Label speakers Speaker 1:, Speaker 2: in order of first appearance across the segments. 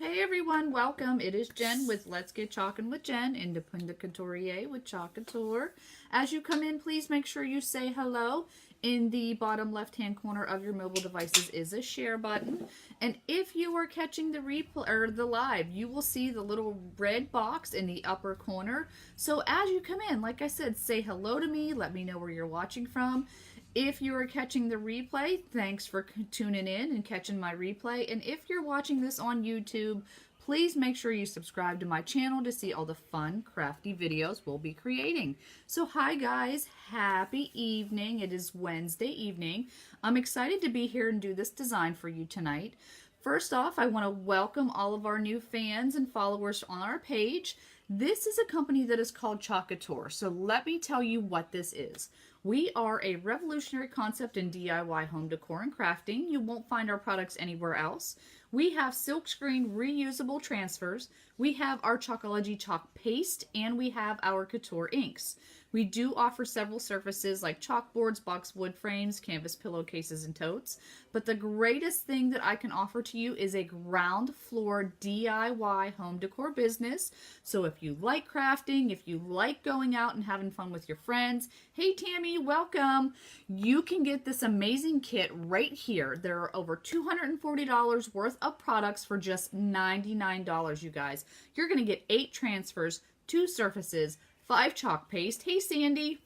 Speaker 1: Hey everyone, welcome. It is Jen with Let's Get Chalkin' with Jen, Independent Couturier with Chalk Couture. As you come in, please make sure you say hello. In the bottom left-hand corner of your mobile devices is a share button. And if you are catching the replay or the live, you will see the little red box in the upper corner. So as you come in, like I said, say hello to me. Let me know where you're watching from. If you are catching the replay, thanks for tuning in and catching my replay. And if you're watching this on YouTube, please make sure you subscribe to my channel to see all the fun, crafty videos we'll be creating. So hi guys, happy evening. It is Wednesday evening. I'm excited to be here and do this design for you tonight. First off, I want to welcome all of our new fans and followers on our page. This is a company that is called Couture. So let me tell you what this is. We are a revolutionary concept in DIY home decor and crafting. You won't find our products anywhere else. We have silkscreen reusable transfers. We have our chalkology chalk paste, and we have our Couture inks. We do offer several surfaces like chalkboards, boxwood frames, canvas pillowcases, and totes. But the greatest thing that I can offer to you is a ground floor DIY home decor business. So if you like crafting, if you like going out and having fun with your friends, hey Tammy, welcome. You can get this amazing kit right here. There are over $240 worth of products for just $99, you guys. You're going to get 8 transfers, 2 surfaces, 5 chalk paste. Hey Sandy,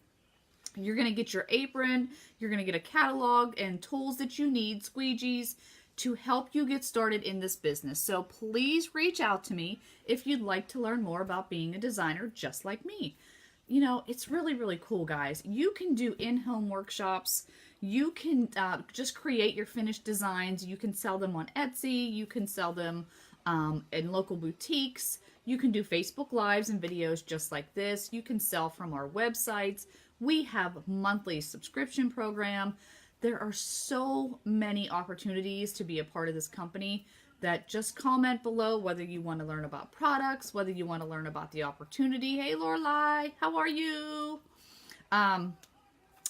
Speaker 1: you're going to get your apron, you're going to get a catalog and tools that you need, squeegees, to help you get started in this business. So please reach out to me if you'd like to learn more about being a designer just like me. You know, it's really, really cool, guys. You can do in-home workshops. You can just create your finished designs. You can sell them on Etsy. You can sell them in local boutiques. You can do Facebook Lives and videos just like this. You can sell from our websites. We have a monthly subscription program. There are so many opportunities to be a part of this company that just comment below whether you want to learn about products, whether you want to learn about the opportunity. Hey Lorelai, how are you? And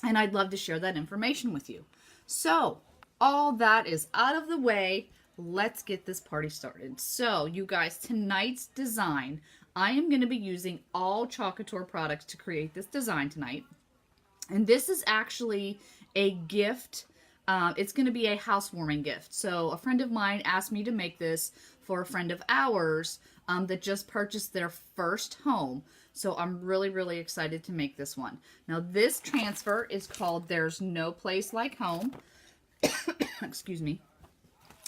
Speaker 1: I'd love to share that information with you. So all that is out of the way. Let's get this party started. So you guys, tonight's design, I am going to be using all Couture products to create this design tonight. And this is actually a gift. It's going to be a housewarming gift. So a friend of mine asked me to make this for a friend of ours that just purchased their first home. So I'm really, really excited to make this one. Now this transfer is called There's No Place Like Home. Excuse me.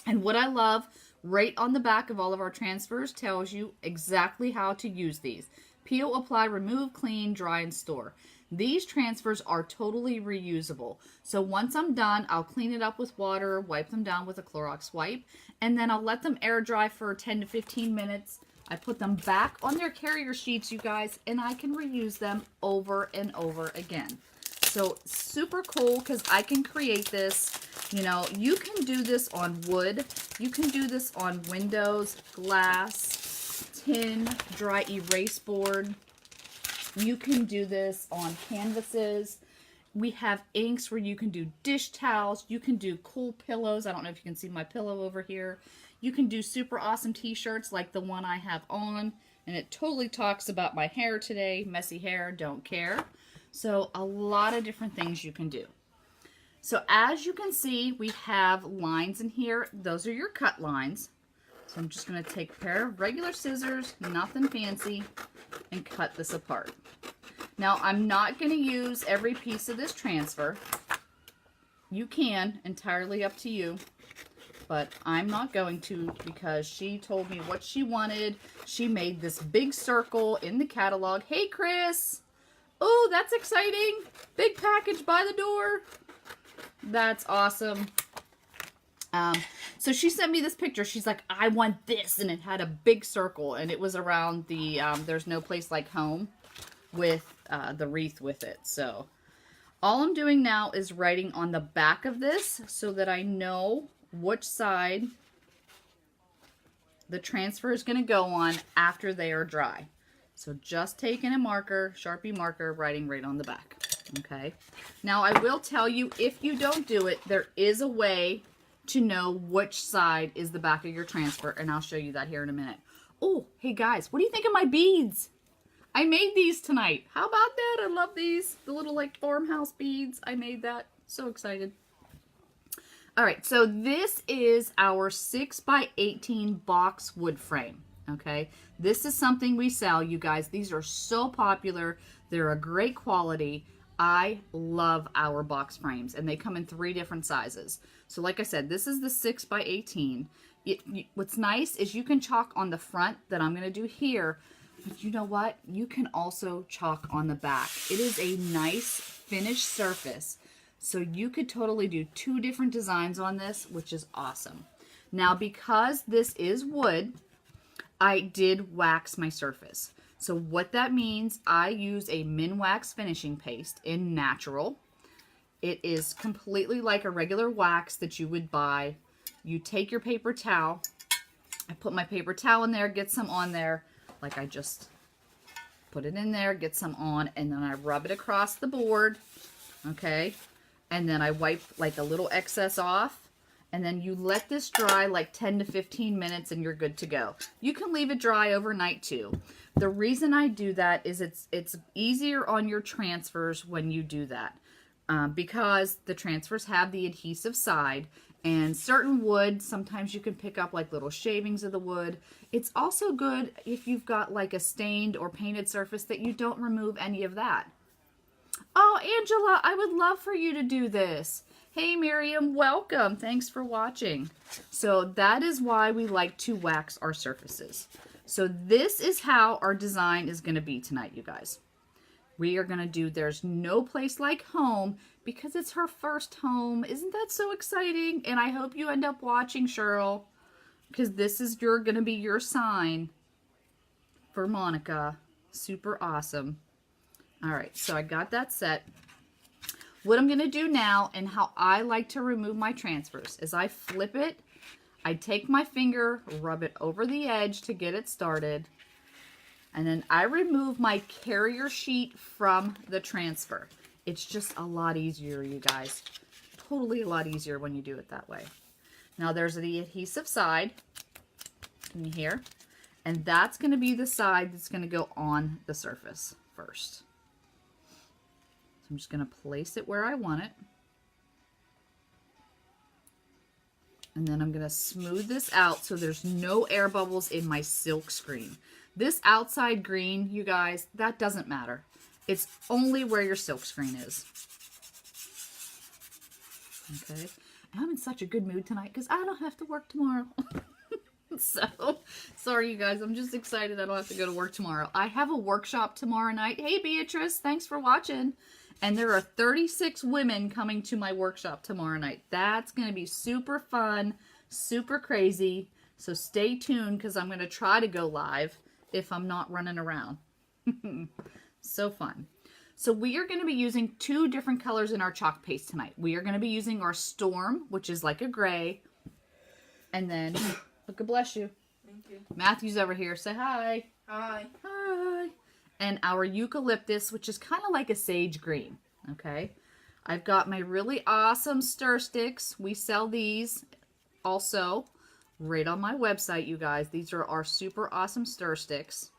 Speaker 1: And what I love, right on the back of all of our transfers tells you exactly how to use these. Peel, apply, remove, clean, dry, and store. These transfers are totally reusable. So once I'm done, I'll clean it up with water, wipe them down with a Clorox wipe, and then I'll let them air dry for 10 to 15 minutes. I put them back on their carrier sheets, you guys, and I can reuse them over and over again. So super cool because I can create this. You know, you can do this on wood. You can do this on windows, glass, tin, dry erase board. You can do this on canvases. We have inks where you can do dish towels. You can do cool pillows. I don't know if you can see my pillow over here. You can do super awesome t-shirts like the one I have on. And it totally talks about my hair today. Messy hair, don't care. So a lot of different things you can do. So as you can see, we have lines in here. Those are your cut lines. So I'm just going to take a pair of regular scissors, nothing fancy, and cut this apart. Now I'm not going to use every piece of this transfer. You can, entirely up to you. But I'm not going to because she told me what she wanted. She made this big circle in the catalog. Hey Chris! Oh, that's exciting. Big package by the door. That's awesome. So she sent me this picture. She's like, I want this. And it had a big circle. And it was around the There's No Place Like Home with the wreath with it. So all I'm doing now is writing on the back of this so that I know which side the transfer is going to go on after they are dry. So just taking a marker, Sharpie marker, writing right on the back. Okay. Now I will tell you, if you don't do it, there is a way to know which side is the back of your transfer, and I'll show you that here in a minute. Oh, hey guys, what do you think of my beads? I made these tonight. How about that? I love these. The little like farmhouse beads. I made that. So excited. All right, so this is our 6x18 boxwood frame, okay? This is something we sell, you guys. These are so popular. They're a great quality. I love our box frames, and they come in 3 different sizes. So like I said, this is the 6x18. What's nice is you can chalk on the front that I'm going to do here, but you know what? You can also chalk on the back. It is a nice finished surface. So you could totally do 2 different designs on this, which is awesome. Now, because this is wood, I did wax my surface. So what that means, I use a Minwax finishing paste in natural. It is completely like a regular wax that you would buy. You take your paper towel. I put my paper towel in there, get some on there. Like I just put it in there, get some on, and then I rub it across the board. Okay. And then I wipe like a little excess off, and then you let this dry like 10 to 15 minutes and you're good to go. You can leave it dry overnight too. The reason I do that is it's easier on your transfers when you do that, because the transfers have the adhesive side, and certain wood, sometimes you can pick up like little shavings of the wood. It's also good if you've got like a stained or painted surface that you don't remove any of that. Oh, Angela, I would love for you to do this. Hey, Miriam, welcome. Thanks for watching. So that is why we like to wax our surfaces. So this is how our design is going to be tonight, you guys. We are going to do There's No Place Like Home because it's her first home. Isn't that so exciting? And I hope you end up watching, Cheryl, because this is going to be your sign for Monica. Super awesome. All right, so I got that set. What I'm going to do now, and how I like to remove my transfers, is I flip it. I take my finger, rub it over the edge to get it started, and then I remove my carrier sheet from the transfer. It's just a lot easier, you guys. Totally a lot easier when you do it that way. Now there's the adhesive side in here, and that's going to be the side that's going to go on the surface first. I'm just going to place it where I want it. And then I'm going to smooth this out so there's no air bubbles in my silk screen. This outside green, you guys, that doesn't matter. It's only where your silk screen is. Okay. I'm in such a good mood tonight because I don't have to work tomorrow. So, sorry you guys, I'm just excited I don't have to go to work tomorrow. I have a workshop tomorrow night. Hey Beatrice, thanks for watching. And there are 36 women coming to my workshop tomorrow night. That's going to be super fun, super crazy. So stay tuned because I'm going to try to go live if I'm not running around. So fun. So we are going to be using 2 different colors in our chalk paste tonight. We are going to be using our Storm, which is like a gray. And then, look, bless you.
Speaker 2: Thank you.
Speaker 1: Matthew's over here. Say hi.
Speaker 2: Hi.
Speaker 1: Hi. And our Eucalyptus, which is kind of like a sage green, okay? I've got my really awesome stir sticks. We sell these also right on my website, you guys. These are our super awesome stir sticks.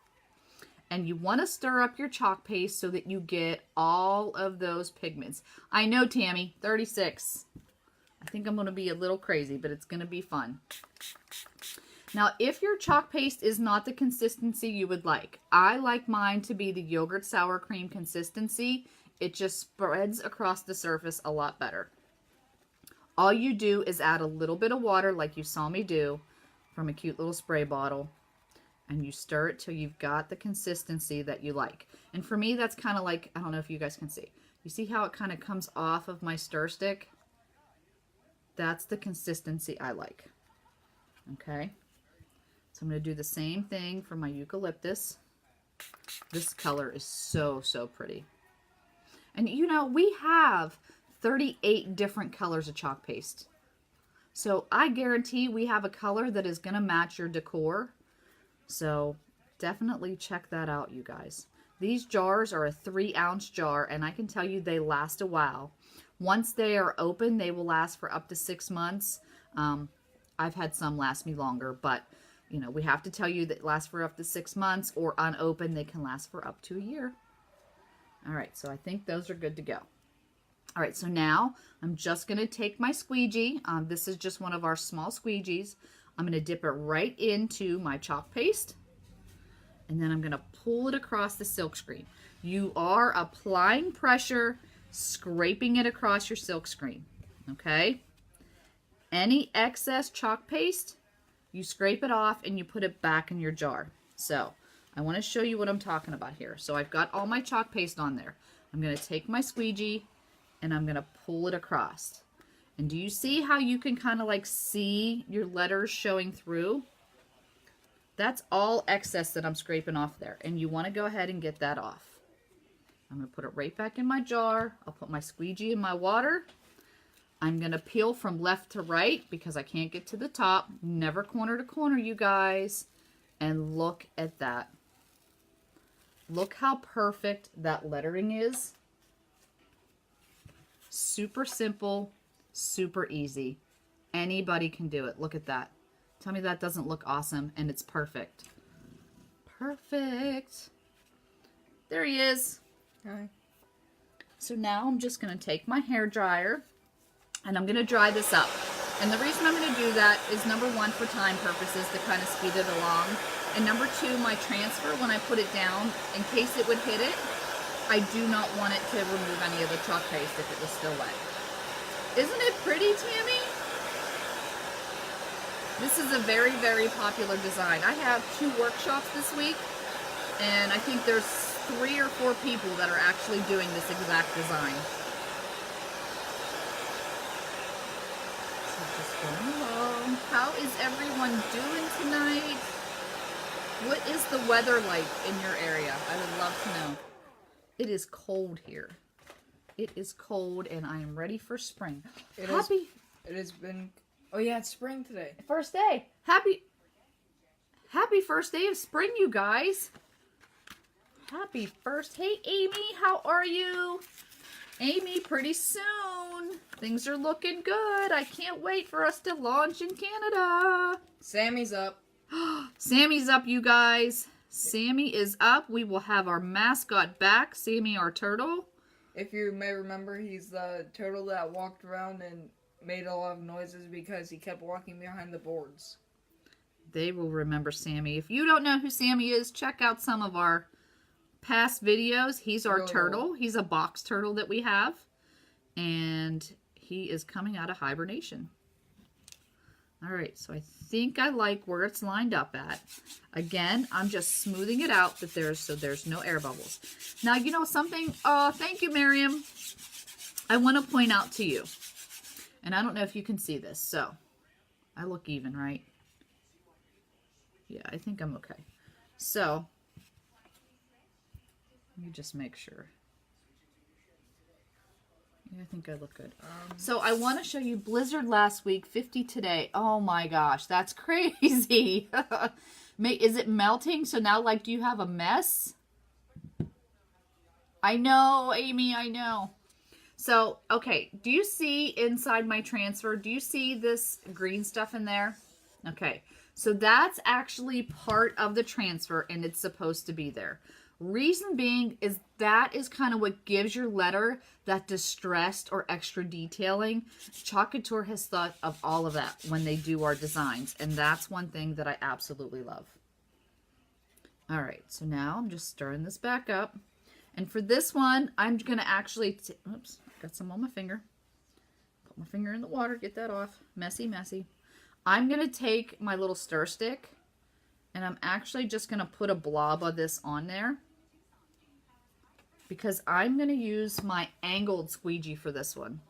Speaker 1: And you want to stir up your chalk paste so that you get all of those pigments. I know, Tammy, 36. I think I'm going to be a little crazy, but it's going to be fun. Now, if your chalk paste is not the consistency you would like, I like mine to be the yogurt sour cream consistency. It just spreads across the surface a lot better. All you do is add a little bit of water like you saw me do from a cute little spray bottle, and you stir it till you've got the consistency that you like. And for me, that's kind of like, I don't know if you guys can see. You see how it kind of comes off of my stir stick? That's the consistency I like. Okay? So I'm going to do the same thing for my Eucalyptus. This color is so, so pretty. And you know, we have 38 different colors of chalk paste. So I guarantee we have a color that is going to match your decor. So definitely check that out, you guys. These jars are a 3-ounce jar, and I can tell you they last a while. Once they are open, they will last for up to 6 months. I've had some last me longer, but you know, we have to tell you that last for up to 6 months, or unopened, they can last for up to a year. All right, so I think those are good to go. All right, so now I'm just going to take my squeegee. This is just one of our small squeegees. I'm going to dip it right into my chalk paste, and then I'm going to pull it across the silk screen. You are applying pressure, scraping it across your silk screen, okay? Any excess chalk paste, you scrape it off and you put it back in your jar. So I want to show you what I'm talking about here. So I've got all my chalk paste on there. I'm going to take my squeegee and I'm going to pull it across. And do you see how you can kind of like see your letters showing through? That's all excess that I'm scraping off there. And you want to go ahead and get that off. I'm going to put it right back in my jar. I'll put my squeegee in my water. I'm going to peel from left to right because I can't get to the top. Never corner to corner, you guys. And look at that. Look how perfect that lettering is. Super simple, super easy. Anybody can do it. Look at that. Tell me that doesn't look awesome, and it's perfect. Perfect. There he is.
Speaker 2: Hi.
Speaker 1: So now I'm just going to take my hair dryer and I'm going to dry this up. And the reason I'm going to do that is, number one, for time purposes, to kind of speed it along. And number two, my transfer, when I put it down, in case it would hit it, I do not want it to remove any of the chalk paste if it was still wet. Isn't it pretty, Tammy? This is a very, very popular design. I have 2 workshops this week, and I think there's 3 or 4 people that are actually doing this exact design. So just going along. How is everyone doing tonight? What is the weather like in your area? I would love to know. It is cold here. It is cold, and I am ready for spring.
Speaker 2: It has been. Oh yeah, it's spring today.
Speaker 1: First day. Happy first day of spring, you guys. Happy first. Hey, Amy, how are you? Amy, pretty soon. Things are looking good. I can't wait for us to launch in Canada.
Speaker 2: Sammy's up.
Speaker 1: Sammy's up, you guys. Sammy is up. We will have our mascot back, Sammy, our turtle.
Speaker 2: If you may remember, he's the turtle that walked around and made a lot of noises because he kept walking behind the boards.
Speaker 1: They will remember Sammy. If you don't know who Sammy is, check out some of our past videos. He's our turtle. He's a box turtle that we have. And he is coming out of hibernation. All right, so I think I like where it's lined up at. Again, I'm just smoothing it out that there's no air bubbles. Now, you know something? Thank you, Miriam. I want to point out to you, and I don't know if you can see this. So, I look even, right? Yeah, I think I'm okay. So, let me just make sure. Yeah, I think I look good. So I want to show you blizzard last week, 50 today. Oh my gosh, that's crazy. Is it melting? So now, like, do you have a mess? I know, Amy, I know. So, okay, do you see inside my transfer, do you see this green stuff in there? Okay, so that's actually part of the transfer, and it's supposed to be there. Reason being is that is kind of what gives your letter that distressed or extra detailing. Couture has thought of all of that when they do our designs, and that's one thing that I absolutely love. All right, so now I'm just stirring this back up. And for this one, I'm going to actually, oops, got some on my finger. Put my finger in the water, get that off. Messy, messy. I'm going to take my little stir stick, and I'm actually just going to put a blob of this on there, because I'm going to use my angled squeegee for this one.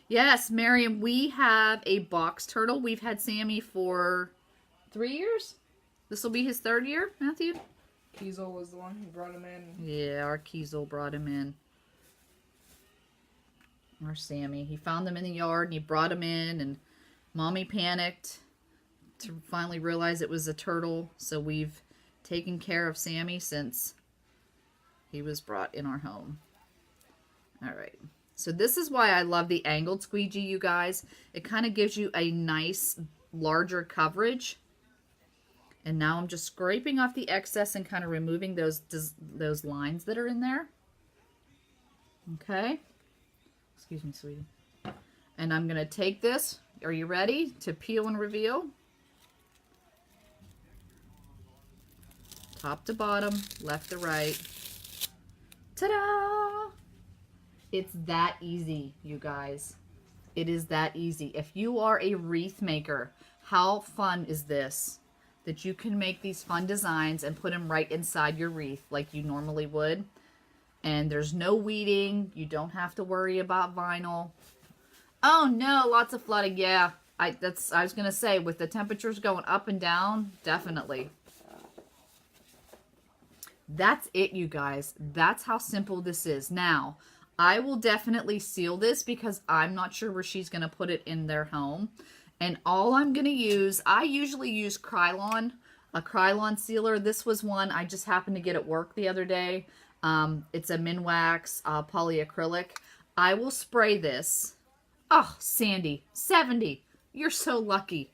Speaker 1: Yes, Miriam, we have a box turtle. We've had Sammy for 3 years. This will be his 3rd year, Matthew.
Speaker 2: Kiesel was the one who brought him in.
Speaker 1: Yeah, our Kiesel brought him in. Our Sammy. He found them in the yard and he brought him in, and Mommy panicked to finally realize it was a turtle. So we've taken care of Sammy since he was brought in our home. All right. So this is why I love the angled squeegee, you guys. It kind of gives you a nice, larger coverage. And now I'm just scraping off the excess and kind of removing those lines that are in there. Okay. Excuse me, sweetie. And I'm going to take this, are you ready, to peel and reveal? Top to bottom, left to right. Ta-da! It's that easy, you guys. It is that easy. If you are a wreath maker, how fun is this? That you can make these fun designs and put them right inside your wreath like you normally would. And there's no weeding. You don't have to worry about vinyl. Oh no, lots of flooding. Yeah, I was going to say, with the temperatures going up and down, definitely. That's it, you guys. That's how simple this is. Now, I will definitely seal this because I'm not sure where she's going to put it in their home. And all I'm going to use, I usually use Krylon, a Krylon sealer. This was one I just happened to get at work the other day. It's a Minwax polyacrylic. I will spray this. Oh, Sandy, 70. You're so lucky.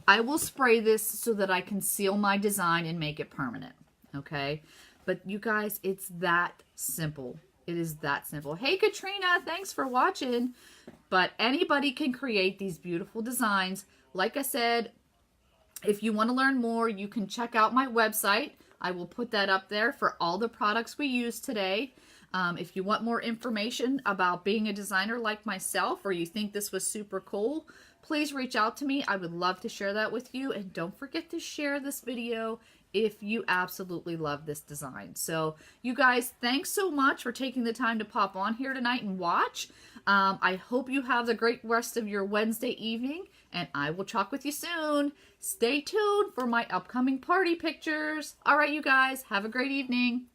Speaker 1: I will spray this so that I can seal my design and make it permanent. Okay? But you guys, it's that simple. It is that simple. Hey, Katrina, thanks for watching. But anybody can create these beautiful designs. Like I said, if you want to learn more, you can check out my website. I will put that up there for all the products we use today. If you want more information about being a designer like myself, or you think this was super cool, please reach out to me. I would love to share that with you. And don't forget to share this video if you absolutely love this design. So you guys, thanks so much for taking the time to pop on here tonight and watch. I hope you have the great rest of your Wednesday evening, and I will talk with you soon. Stay tuned for my upcoming party pictures. All right, you guys, have a great evening.